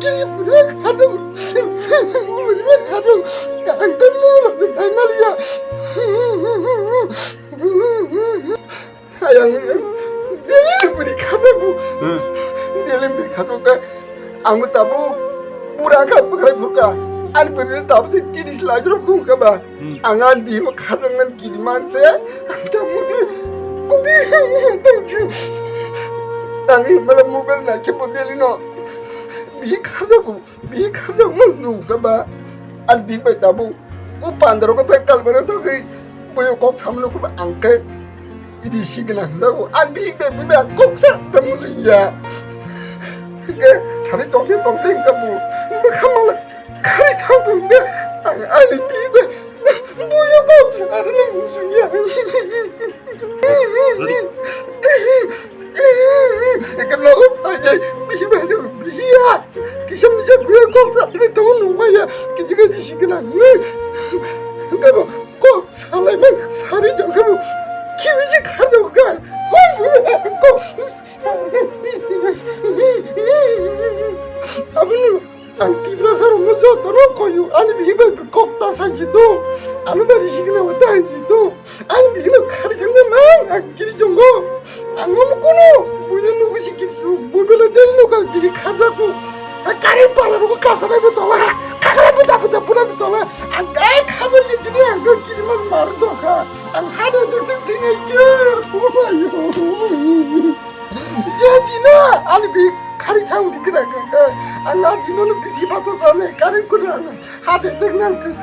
길이 우리가 가족 우리가 가족 안 때문에 날 말이야. 하양은 내일 우리 가자고. 내일 우리 가족과 아무 따보 우랑 갖고 가래 볼까. 안 버리는 답세 끼리 슬라이드로 공가 봐. 안간 비모 가정은 끼리만 세. 안다무들 공기 땡큐. 땅이 말라 모벨 나 개본데리노. 비 가자고 누가 봐. 안 비고 따보 우판대로 그 깔버려 더그 뭐요 꼭 삼놓고 안게 이리 시기나 하자고 안 비고 비면 꼭 사. 무슨 야. 그게 자리 동생인가 뭐 가만 칼이 타는데 아니 비배 뭐야 검사는 무슨이야. 끝나고 이제 비배도 비야 기셔미자 뭐야 검사는 또 누구야 기지가 지시기나 근데 뭐꼭 살려면 살이 좀 그러고 기위지 가져가 뭐야 꼭 아버님 안 끼브라서 없어서 떠놓고요. 아니 비가 꼭다 사지도 아무 말이 시기나 왔다 하지도 아니 비는 칼이 장난만 안 끼리 좀 거 안 먹고는 뭐냐 누구 시키지 뭐별로 내리는 거 비리 가자고 아 까리 빨라고 가사라고 돌아 가사라부터 보라부터 돌아 안 가에 가들리지 그 끼리만 말도 가안 하나 둘씩 되니까 고마요. 제디나 아니 비 칼이 장우리 그래 안 나지 너는 비디 받아서 내 까는 거를 하대 그냥 그랬어.